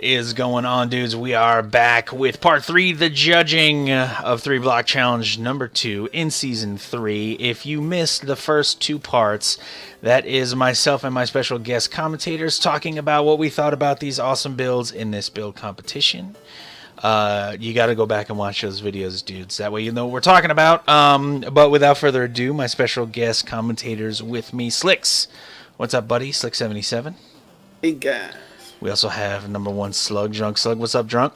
is going on, dudes? We are back with part 3, the judging of 3 Block Challenge number 2 in season 3. If you missed the first 2 parts, that is myself and my special guest commentators talking about what we thought about these awesome builds in this build competition. You got to go back and watch those videos, dudes. That way you know what we're talking about. But without further ado, my special guest commentators with me. Slicks, what's up, buddy? Slick77. Hey, guys. We also have number 1 Slug, drunkslug. What's up, drunk?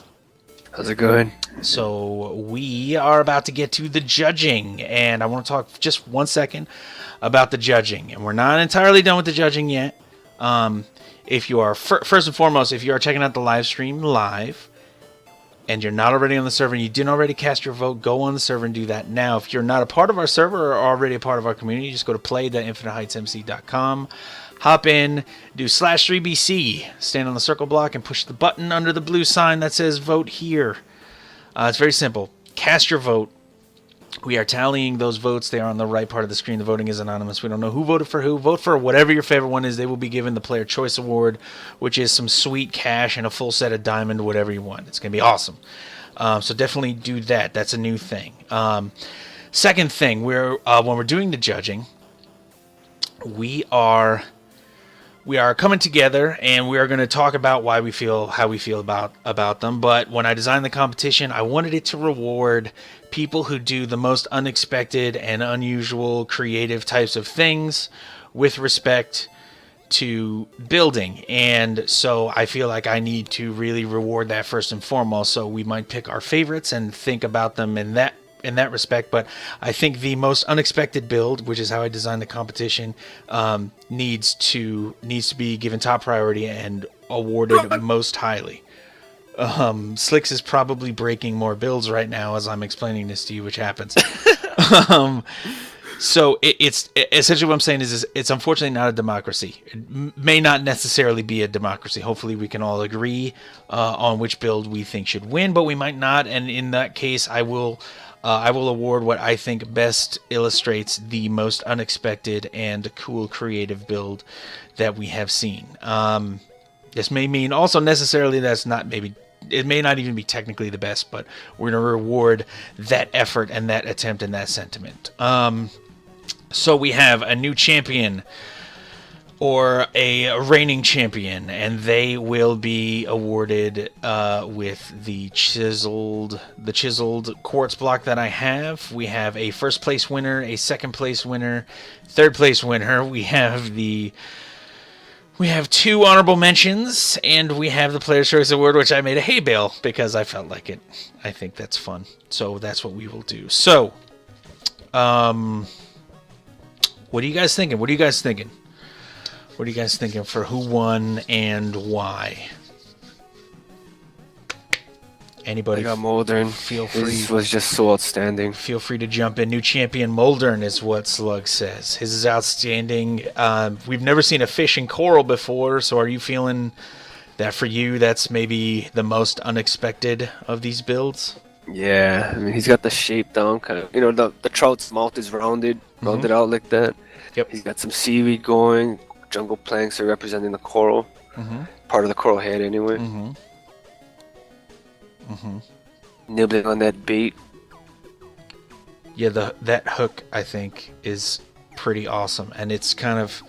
How's it going? So we are about to get to the judging, and I want to talk just 1 second about the judging. And we're not entirely done with the judging yet. If you are, first and foremost, if you are checking out the live stream live, and you're not already on the server and you didn't already cast your vote, go on the server and do that now. If you're not a part of our server or already a part of our community, just go to play.infiniteheightsmc.com. Hop in, do /3BC, stand on the circle block, and push the button under the blue sign that says vote here. It's very simple. Cast your vote. We are tallying those votes. They are on the right part of the screen. The voting is anonymous. We don't know who voted for who. Vote for whatever your favorite one is. They will be given the Player Choice Award, which is some sweet cash and a full set of diamond, whatever you want. It's going to be awesome. So definitely do that. That's a new thing. Second thing, when we're doing the judging, we are coming together and we are going to talk about how we feel about them. But when I designed the competition, I wanted it to reward people who do the most unexpected and unusual creative types of things with respect to building. And so I feel like I need to really reward that first and foremost. So we might pick our favorites and think about them in that respect, but I think the most unexpected build, which is how I designed the competition, needs to be given top priority and awarded most highly. Slicks is probably breaking more builds right now as I'm explaining this to you, which happens. So it's essentially what I'm saying is it's unfortunately not a democracy. It may not necessarily be a democracy. Hopefully we can all agree on which build we think should win, but we might not. And in that case, I will award what I think best illustrates the most unexpected and cool creative build that we have seen. This may mean also necessarily that's not maybe. It may not even be technically the best, but we're going to reward that effort and that attempt and that sentiment. So we have a new champion or a reigning champion, and they will be awarded with the chiseled quartz block that I have. We have a first place winner, a second place winner, third place winner. We have 2 honorable mentions, and we have the Player's Choice Award, which I made a hay bale because I felt like it. I think that's fun. So that's what we will do. So, what are you guys thinking? What are you guys thinking for who won and why? Anybody? I got Moldern. Feel free. His was just so outstanding. Feel free to jump in. New champion Moldern is what Slug says. His is outstanding. We've never seen a fish in coral before, so are you feeling that for you that's maybe the most unexpected of these builds? Yeah, I mean he's got the shape down, kind of. You know, the trout's mouth is rounded out like that. Yep. He's got some seaweed going. Jungle planks are representing the coral. Part of the coral head, anyway. Nibbling on that bait. Yeah, that hook I think is pretty awesome, and it's kind of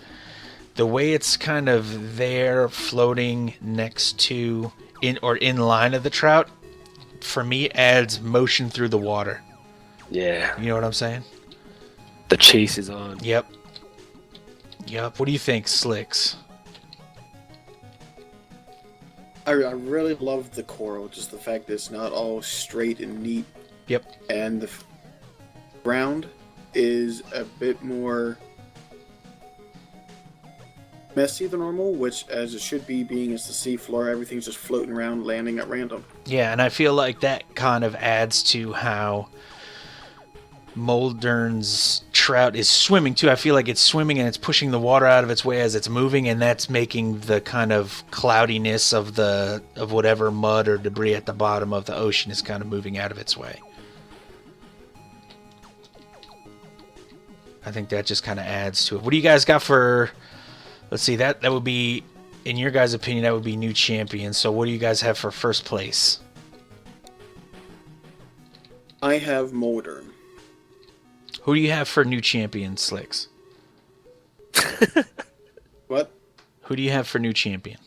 the way it's kind of there floating next to in line of the trout. For me, adds motion through the water. Yeah. You know what I'm saying? The chase is on. Yep. What do you think, Slicks? I really love the coral, just the fact that it's not all straight and neat. Yep. And the ground is a bit more messy than normal, which as it should be, being it's the sea floor, everything's just floating around, landing at random. Yeah, and I feel like that kind of adds to how Moldern's trout is swimming too. I feel like it's swimming and it's pushing the water out of its way as it's moving, and that's making the kind of cloudiness of whatever mud or debris at the bottom of the ocean is kind of moving out of its way. I think that just kind of adds to it. What do you guys got for? Let's see, that would be in your guys' opinion, that would be new champion. So what do you guys have for first place? I have Modern. Who do you have for new champion, Slicks? What? Who do you have for new champion?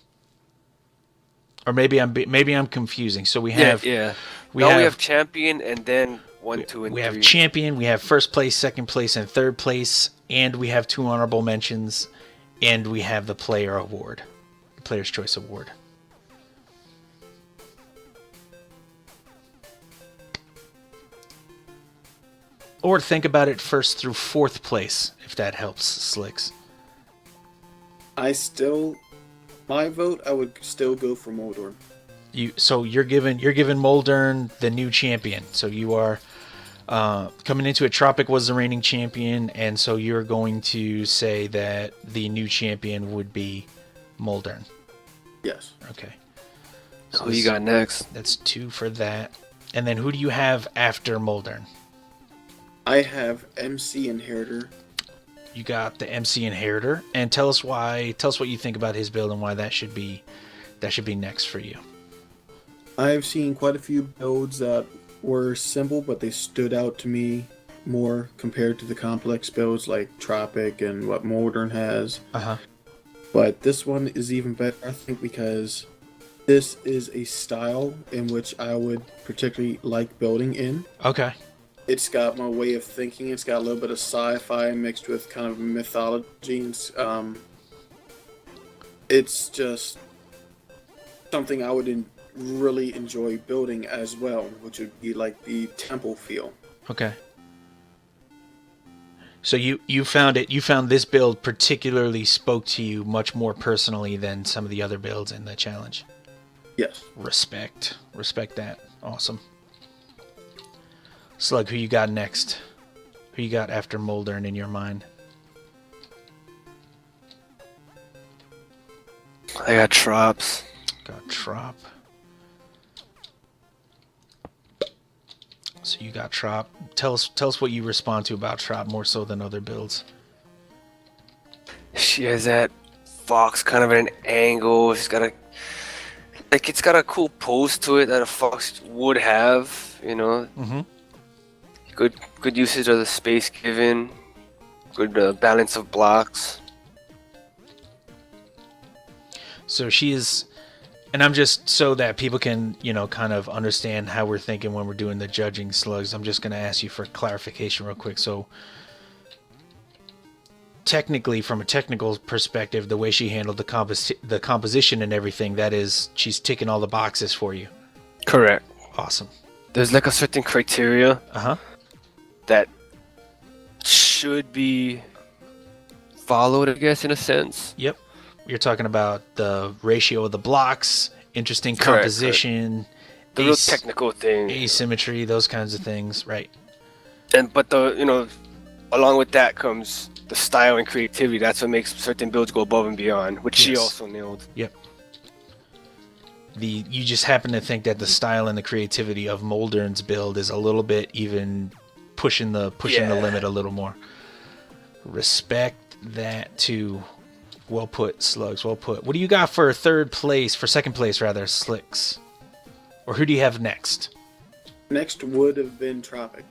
Or maybe I'm confusing. So we have we have champion and then 1, 2, and 3. We have champion, we have first place, second place, and third place, and we have 2 honorable mentions, and we have the player award, the Player's Choice Award. Or think about it first through 4th place, if that helps, Slicks. My vote, I would still go for Modern. You're giving Moldern the new champion. So you are coming into it. Tropic was the reigning champion, and so you're going to say that the new champion would be Moldern. Yes. Okay. So who you got next? That's 2 for that. And then who do you have after Moldern? I have MC Inheritor. You got the MC Inheritor, and tell us what you think about his build and why that should be next for you. I've seen quite a few builds that were simple, but they stood out to me more compared to the complex builds like Tropic and what Modern has. But this one is even better, I think, because this is a style in which I would particularly like building in. Okay. It's got my way of thinking. It's got a little bit of sci-fi mixed with kind of mythology. It's just something I would really enjoy building as well, which would be like the temple feel. Okay. So you found this build particularly spoke to you much more personally than some of the other builds in the challenge. Yes. Respect that. Awesome. Slug, who you got next? Who you got after Moldern in your mind? I got Trops. Got Trop. So you got Trop. Tell us what you respond to about Trop more so than other builds. She has that fox kind of at an angle. She's got it's got a cool pose to it that a fox would have, you know. Mm-hmm. Good usage of the space given. Good balance of blocks. So she is, and I'm just so that people can, kind of understand how we're thinking when we're doing the judging, Slugs. I'm just going to ask you for clarification real quick. So technically, from a technical perspective, the way she handled the composition and everything, that is, she's ticking all the boxes for you. Correct. Awesome. There's like a certain criteria that should be followed, I guess, in a sense. Yep. You're talking about the ratio of the blocks, interesting Correct. Composition, the real technical thing, asymmetry, those kinds of things, right? But along with that comes the style and creativity. That's what makes certain builds go above and beyond, which she also nailed. Yep. You just happen to think that the style and the creativity of Moldern's build is a little bit even pushing the limit a little more. Respect that too. Well put, Slugs. Well put. What do you got for second place rather, Slicks? Or who do you have next? Next would have been Tropic.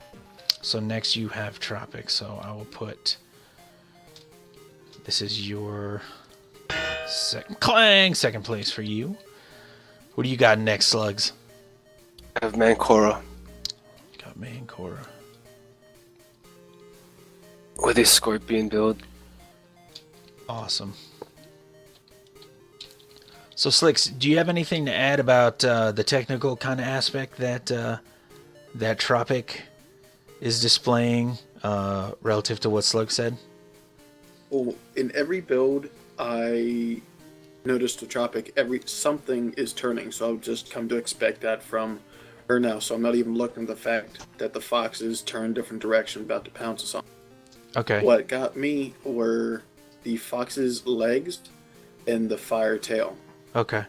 So next you have Tropic. So I will put. This is your second place for you. What do you got next, Slugs? I have Mancora. Got Mancora. With his Scorpion build. Awesome. So, Slicks, do you have anything to add about the technical kind of aspect that Tropic is displaying relative to what Slug said? Well, in every build, I noticed with Tropic, something is turning, so I've just come to expect that from her now. So I'm not even looking at the fact that the foxes turn different direction, about to pounce us on. Okay. What got me were the fox's legs and the fire tail. Okay.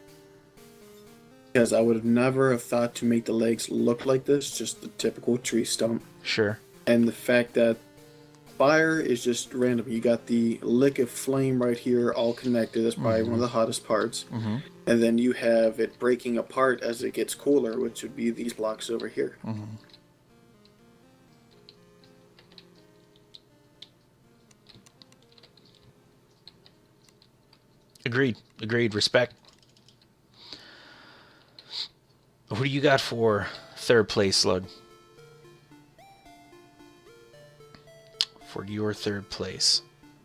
Because I would have never have thought to make the legs look like this, just the typical tree stump. Sure. And the fact that Fire is just random. You got the lick of flame right here, all connected. That's probably one of the hottest parts. And then you have it breaking apart as it gets cooler, which would be these blocks over here. Agreed. Agreed. Respect. Who do you got for third place, Slug? For your third place,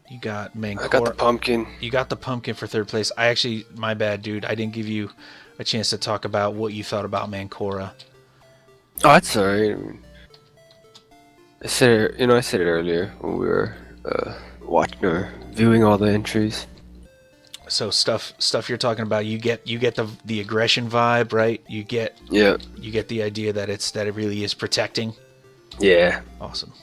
you got Mancora. I got the pumpkin. You got the pumpkin for third place. I actually, my bad, dude. I didn't give you a chance to talk about what you thought about Mancora. Oh, that's alright. I mean, I said it, I said it earlier when we were watching or viewing all the entries. So stuff you're talking about. You get the aggression vibe, right? You get the idea that it really is protecting. Yeah. Awesome.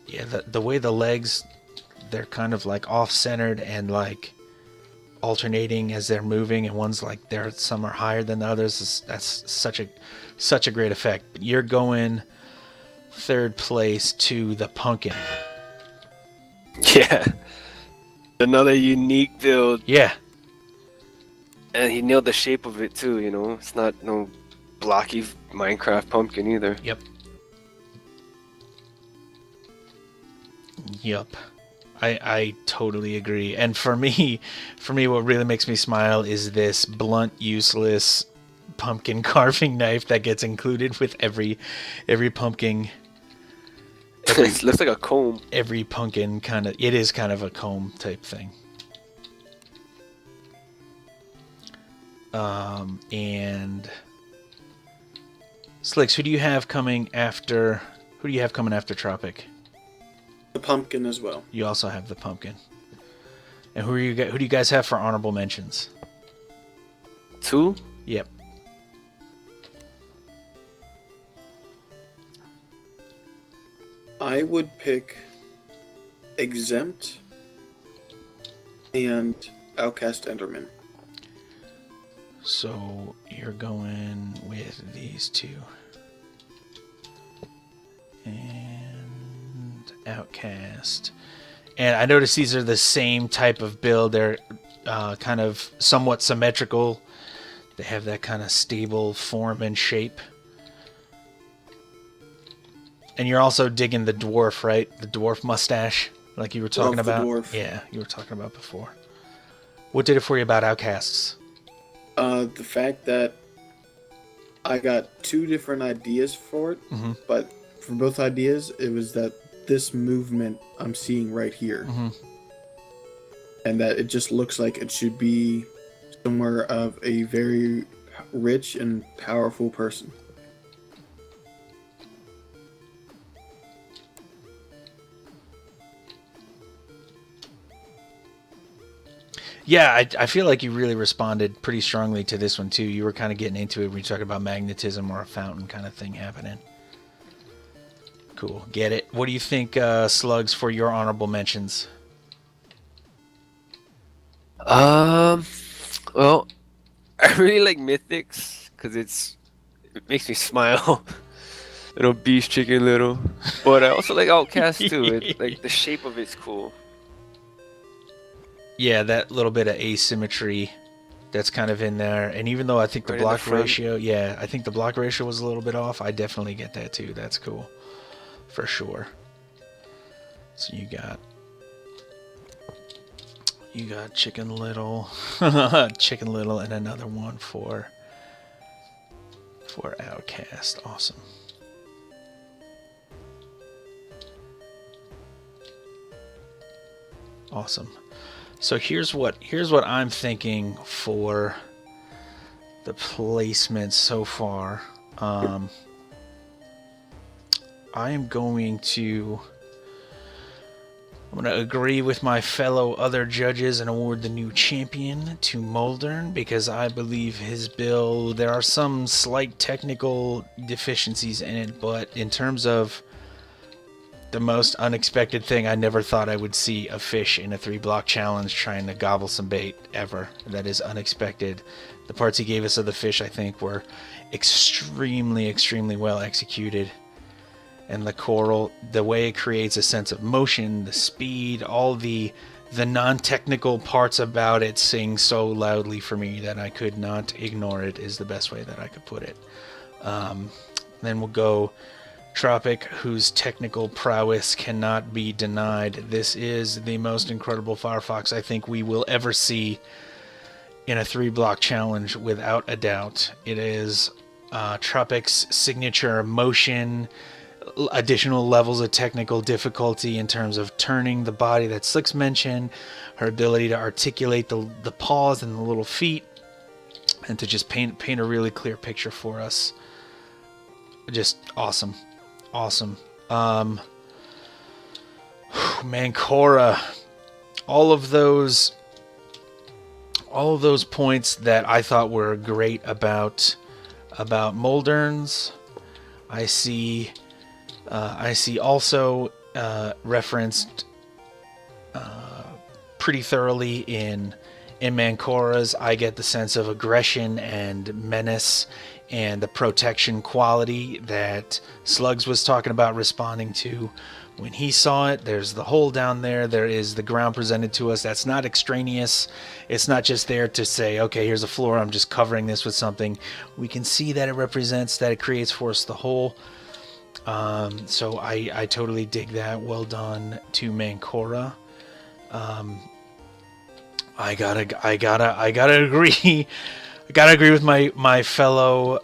Yeah, the way the legs, they're kind of like off-centered and like alternating as they're moving, and one's like some are higher than the others. That's such a great effect. But you're going third place to the pumpkin. Yeah. Another unique build. Yeah. And he nailed the shape of it too, It's not no blocky Minecraft pumpkin either. Yup. I totally agree. And for me, what really makes me smile is this blunt, useless pumpkin carving knife that gets included with every pumpkin. It looks like a comb. Every pumpkin it is kind of a comb type thing. And Slicks, who do you have coming after Tropic? The pumpkin as well. You also have the pumpkin. And who do you guys have for honorable mentions? 2? Yep. I would pick Exempt and Outcast Enderman. So you're going with these two. And Outcast. And I notice these are the same type of build. They're kind of somewhat symmetrical. They have that kind of stable form and shape. And you're also digging the dwarf, right? The dwarf mustache, like you were talking about. Dwarf. Yeah, you were talking about before. What did it for you about Outcasts? The fact that I got 2 different ideas for it, but for both ideas, it was that this movement I'm seeing right here, and that it just looks like it should be somewhere of a very rich and powerful person. Yeah, I feel like you really responded pretty strongly to this one, too. You were kind of getting into it when you talk about magnetism or a fountain kind of thing happening. Cool. Get it. What do you think, Slugs, for your honorable mentions? Well, I really like Mythics because it makes me smile. Little beast chicken little. But I also like Outcast too. Like the shape of it's cool. Yeah, that little bit of asymmetry that's kind of in there. And even though I think the block ratio, I think the block ratio was a little bit off, I definitely get that too. That's cool. For sure. So you got Chicken Little, Chicken Little, and another one for Outcast. Awesome. Awesome. So here's what I'm thinking for the placements so far. I am going to agree with my fellow other judges and award the new champion to Moldern because I believe his build, there are some slight technical deficiencies in it, but in terms of the most unexpected thing. I never thought I would see a fish in a 3-block challenge trying to gobble some bait ever. That is unexpected. The parts he gave us of the fish, I think, were extremely, extremely well executed. And the coral, the way it creates a sense of motion, the speed, all the non-technical parts about it sing so loudly for me that I could not ignore it, is the best way that I could put it. Then we'll go Tropic, whose technical prowess cannot be denied. This is the most incredible Firefox I think we will ever see in a 3-block challenge, without a doubt. It is Tropic's signature motion, additional levels of technical difficulty in terms of turning the body that Slicks mentioned, her ability to articulate the paws and the little feet, and to just paint a really clear picture for us. Just awesome. Awesome. Mancora. All of those points that I thought were great about Molderns, I see also referenced pretty thoroughly in Mancora's. I get the sense of aggression and menace and the protection quality that Slugs was talking about responding to when he saw it. There's the hole down there. There is the ground presented to us. That's not extraneous. It's not just there to say, okay, here's a floor, I'm just covering this with something. We can see that it represents, that it creates for us the hole. So I totally dig that. Well done to Mancora. I gotta agree. I gotta agree with my fellow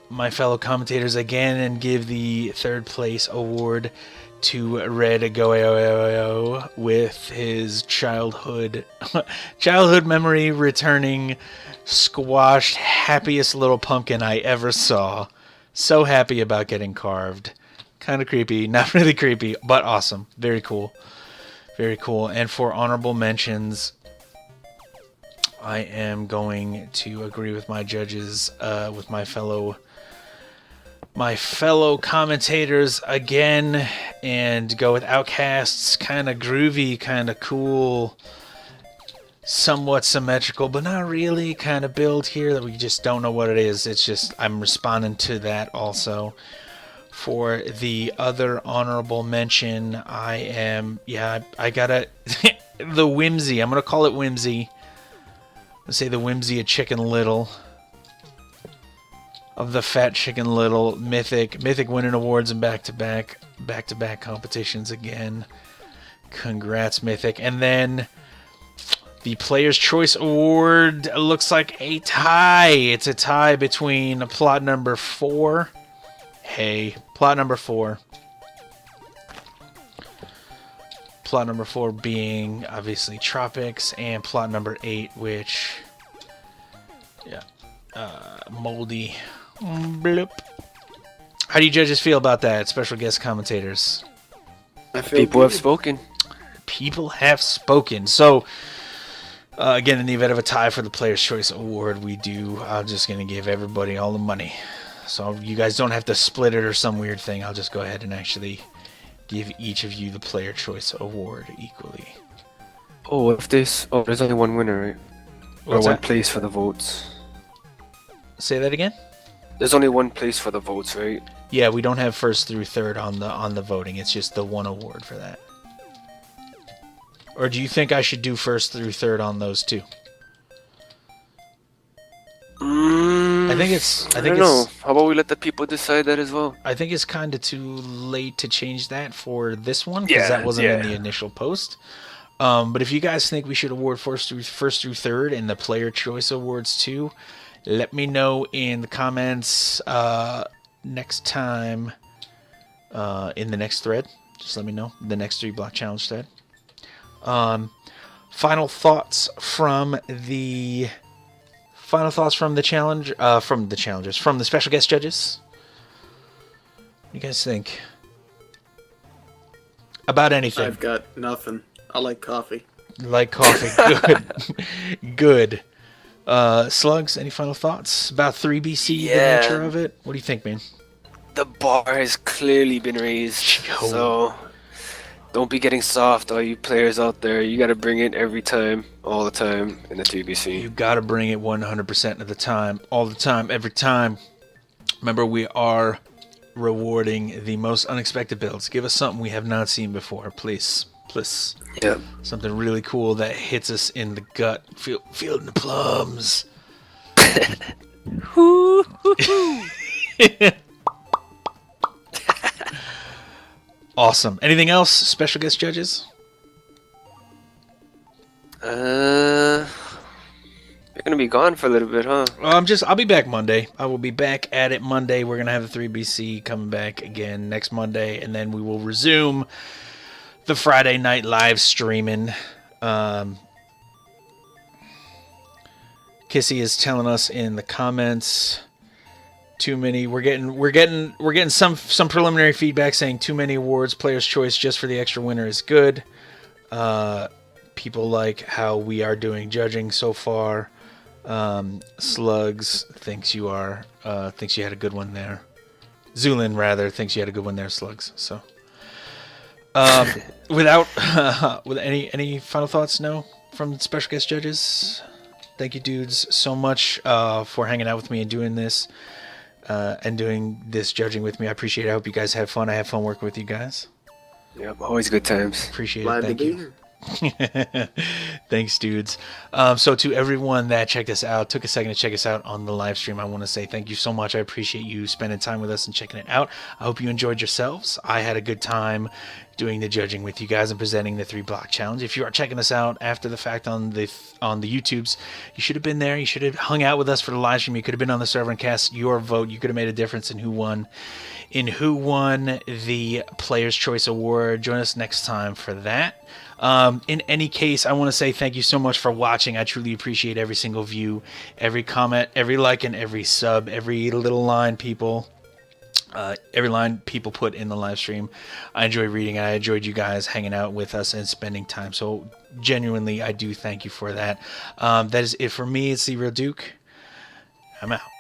commentators again and give the 3rd place award to Red Goyo with his childhood memory returning, squashed, happiest little pumpkin I ever saw. So happy about getting carved. Kind of creepy, not really creepy, but awesome. Very cool. Very cool. And for honorable mentions, I am going to agree with my judges, with my fellow commentators again, and go with Outcast's kind of groovy, kind of cool, somewhat symmetrical, but not really kind of build here that we just don't know what it is. It's just I'm responding to that also. For the other honorable mention, I gotta the whimsy. I'm gonna call it whimsy. Let's say the whimsy of Chicken Little, of the fat Chicken Little. Mythic winning awards in back-to-back competitions again. Congrats, Mythic. And then the Player's Choice Award looks like a tie. It's a tie between plot number 4. Hey, plot number 4. Plot number 4 being obviously Tropics, and plot number 8, which, Moldy. Bloop. How do you judges feel about that? Special guest commentators. People have spoken. People have spoken. So, again, in the event of a tie for the Player's Choice Award, I'm just going to give everybody all the money. So you guys don't have to split it or some weird thing. I'll just go ahead and actually give each of you the Player Choice Award equally. There's only one winner, right? What's or one that? place for the votes. Say that again? There's only one place for the votes, right? Yeah, we don't have 1st through 3rd on the voting. It's just the one award for that. Or do you think I should do 1st through 3rd on those too? I don't know. How about we let the people decide that as well? I think it's kind of too late to change that for this one because that wasn't in the initial post. But if you guys think we should award 1st through 3rd and the Player Choice Awards too, let me know in the comments next time in the next thread. Just let me know the next 3 Block Challenge thread. Final thoughts from the challenge, from the challengers, from the special guest judges. What do you guys think about anything? I've got nothing. I like coffee. Like coffee. Good. Good. Slugs, any final thoughts about 3BC, the nature of it? What do you think, man? The bar has clearly been raised. So Don't be getting soft, all you players out there. You gotta bring it every time, all the time in the TBC. You got to bring it 100% of the time, all the time, every time. Remember, we are rewarding the most unexpected builds. Give us something we have not seen before, please. Please. Yep. Something really cool that hits us in the gut. Feeling the plums. Awesome. Anything else? Special guest judges? You're gonna be gone for a little bit, huh? I'll be back Monday. I will be back at it Monday. We're gonna have the 3BC coming back again next Monday, and then we will resume the Friday night live streaming. Kissy is telling us in the comments too many. We're getting some preliminary feedback saying too many awards. Player's choice just for the extra winner is good. People like how we are doing judging so far. Slugs thinks you had a good one there. Zulin rather thinks you had a good one there, Slugs. So with any final thoughts? No, from special guest judges. Thank you, dudes, so much for hanging out with me and doing this judging with me. I appreciate it. I hope you guys had fun. I had fun working with you guys. Yep, always good times. Appreciate Glad it. Thank to be you. here. Thanks, dudes. So to everyone that checked us out, took a second to check us out on the live stream, I want to say thank you so much. I appreciate you spending time with us and checking it out. I hope you enjoyed yourselves. I had a good time doing the judging with you guys and presenting the 3 Block Challenge. If you are checking us out after the fact on the YouTubes, you should have been there. You should have hung out with us for the live stream. You could have been on the server and cast your vote. You could have made a difference in who won the Player's Choice Award. Join us next time for that. In any case, I want to say thank you so much for watching. I truly appreciate every single view, every comment, every like, and every sub, every little line people put in the live stream. I enjoy reading. I enjoyed you guys hanging out with us and spending time. So genuinely, I do thank you for that. That is it for me. It's TheeRealDuke. I'm out.